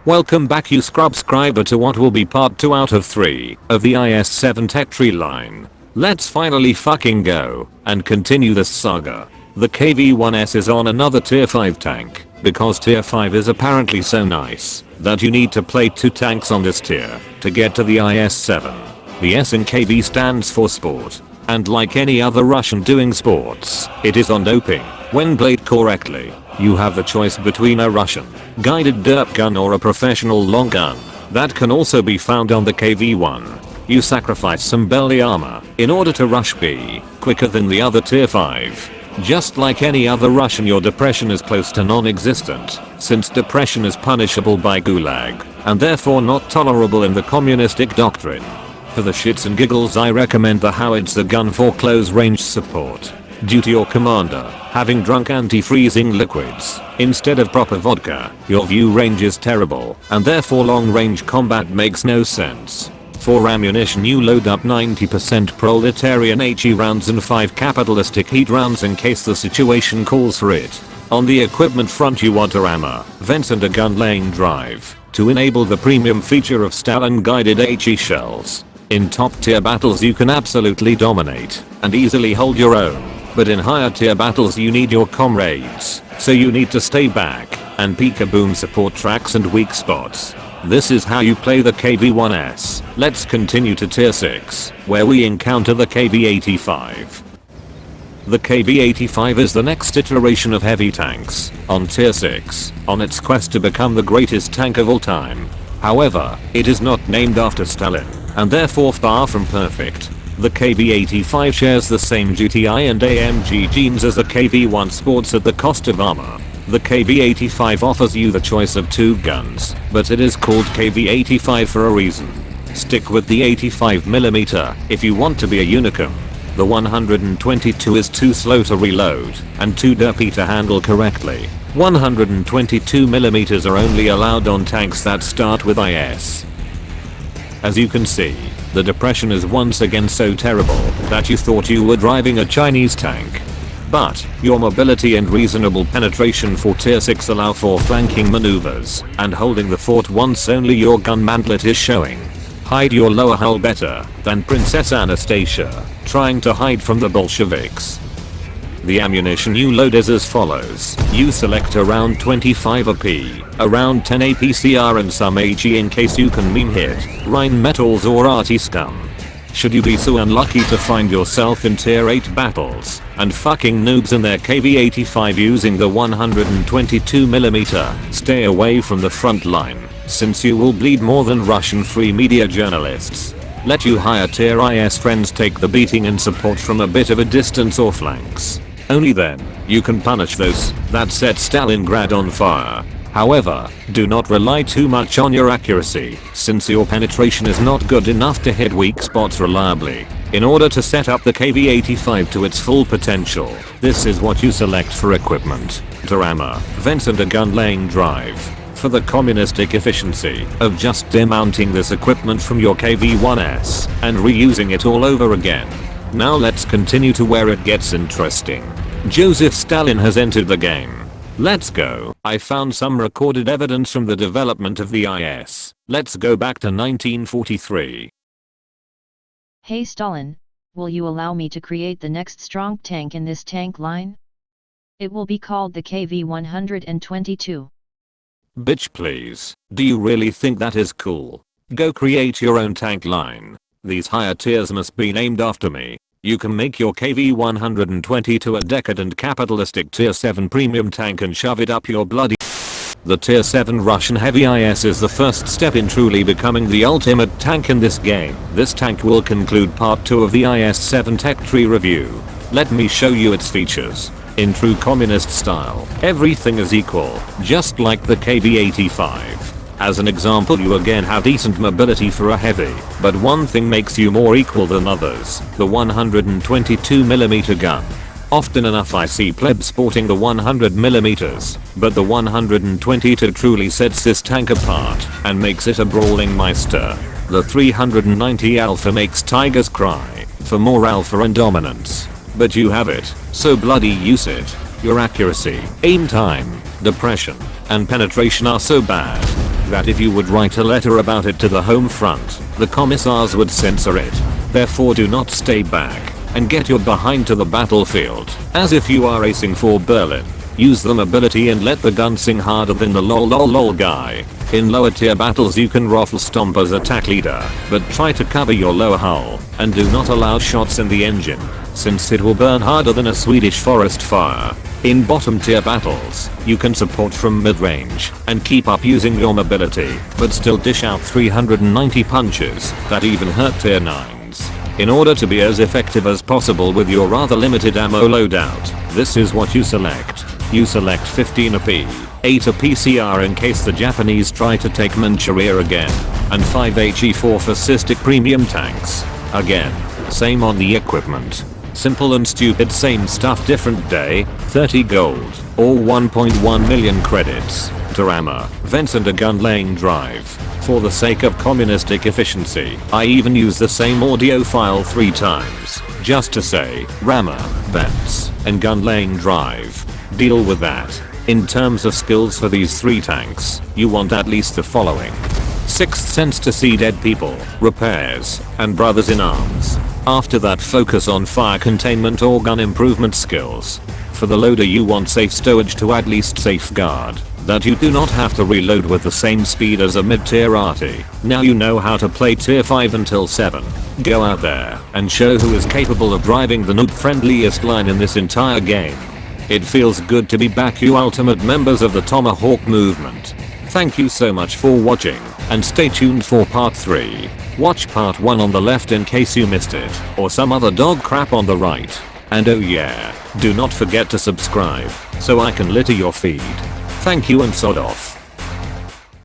Welcome back, you subscriber, to what will be part 2 out of 3 of the IS-7 tech tree line. Let's finally fucking go and continue this saga. The KV-1S is on another tier 5 tank because tier 5 is apparently so nice that you need to play 2 tanks on this tier to get to the IS-7. The S in KV stands for sport, and like any other Russian doing sports, it is on doping. When played correctly, you have the choice between a Russian guided derp gun or a professional long gun that can also be found on the KV-1. You sacrifice some belly armor in order to rush B quicker than the other tier 5. Just like any other Russian, your depression is close to non-existent, since depression is punishable by gulag and therefore not tolerable in the communistic doctrine. For the shits and giggles, I recommend the howitzer gun for close range support. Due to your commander having drunk anti-freezing liquids instead of proper vodka, your view range is terrible and therefore long range combat makes no sense. For ammunition, you load up 90% proletarian HE rounds and 5 capitalistic heat rounds in case the situation calls for it. On the equipment front, you want a rammer, vents and a gun lane drive to enable the premium feature of Stalin guided HE shells. In top tier battles you can absolutely dominate and easily hold your own. But in higher tier battles you need your comrades, so you need to stay back and peek-a-boom support tracks and weak spots. This is how you play the KV-1S. Let's continue to tier 6, where we encounter the KV-85. The KV-85 is the next iteration of heavy tanks on tier 6, on its quest to become the greatest tank of all time. However, it is not named after Stalin, and therefore far from perfect. The KV-85 shares the same GTI and AMG genes as the KV-1 sports at the cost of armor. The KV-85 offers you the choice of 2 guns, but it is called KV-85 for a reason. Stick with the 85mm if you want to be a Unicum. The 122 is too slow to reload and too derpy to handle correctly. 122mm are only allowed on tanks that start with IS. As you can see, the depression is once again so terrible that you thought you were driving a Chinese tank. But your mobility and reasonable penetration for tier 6 allow for flanking maneuvers and holding the fort once only your gun mantlet is showing. Hide your lower hull better than Princess Anastasia trying to hide from the Bolsheviks. The ammunition you load is as follows. You select around 25 AP, around 10 APCR and some HE in case you can meme hit Rheinmetals or RT scum. Should you be so unlucky to find yourself in tier 8 battles and fucking noobs in their KV-85 using the 122mm, stay away from the front line, since you will bleed more than Russian free media journalists. Let you higher tier IS friends take the beating and support from a bit of a distance or flanks. Only then you can punish those that set Stalingrad on fire. However, do not rely too much on your accuracy, since your penetration is not good enough to hit weak spots reliably. In order to set up the KV-85 to its full potential, this is what you select for equipment: a rammer, vents and a gun laying drive. For the communistic efficiency of just demounting this equipment from your KV-1S and reusing it all over again. Now let's continue to where it gets interesting. Joseph Stalin has entered the game. Let's go. I found some recorded evidence from the development of the IS. Let's go back to 1943. Hey Stalin, will you allow me to create the next strong tank in this tank line? It will be called the KV-122. Bitch please, do you really think that is cool? Go create your own tank line. These higher tiers must be named after me. You can make your KV-122 a decadent capitalistic tier 7 premium tank and shove it up your bloody. The tier 7 Russian heavy IS is the first step in truly becoming the ultimate tank in this game. This tank will conclude part 2 of the IS-7 tech tree review. Let me show you its features. In true communist style, everything is equal, just like the KV-85. As an example, you again have decent mobility for a heavy, but one thing makes you more equal than others, the 122mm gun. Often enough I see plebs sporting the 100mm, but the 122 truly sets this tank apart and makes it a brawling meister. The 390 Alpha makes tigers cry for more alpha and dominance. But you have it, so bloody use it. Your accuracy, aim time, depression, and penetration are so bad that if you would write a letter about it to the home front, the commissars would censor it. Therefore do not stay back and get your behind to the battlefield as if you are racing for Berlin. Use the mobility and let the gun sing harder than the lol guy. In lower tier battles you can raffle stomp as attack leader, but try to cover your lower hull and do not allow shots in the engine, since it will burn harder than a Swedish forest fire. In bottom tier battles, you can support from mid-range and keep up using your mobility, but still dish out 390 punches that even hurt tier 9s. In order to be as effective as possible with your rather limited ammo loadout, this is what you select. You select 15 AP, 8 a PCR in case the Japanese try to take Manchuria again, and 5 HE4 for cystic premium tanks. Again, same on the equipment. Simple and stupid, same stuff, different day, 30 gold, or 1.1 million credits, to rammer, vents and a gun laying drive. For the sake of communistic efficiency, I even use the same audio file 3 times, just to say, rammer, vents, and gun laying drive. Deal with that. In terms of skills for these 3 tanks, you want at least the following. Sixth sense to see dead people, repairs, and brothers in arms. After that, focus on fire containment or gun improvement skills. For the loader you want safe stowage to at least safeguard that you do not have to reload with the same speed as a mid-tier arty. Now you know how to play tier 5 until 7. Go out there and show who is capable of driving the noob friendliest line in this entire game. It feels good to be back, you ultimate members of the Tomahawk movement. Thank you so much for watching, and stay tuned for part 3. Watch part 1 on the left in case you missed it, or some other dog crap on the right. And oh yeah, do not forget to subscribe, so I can litter your feed. Thank you and sod off.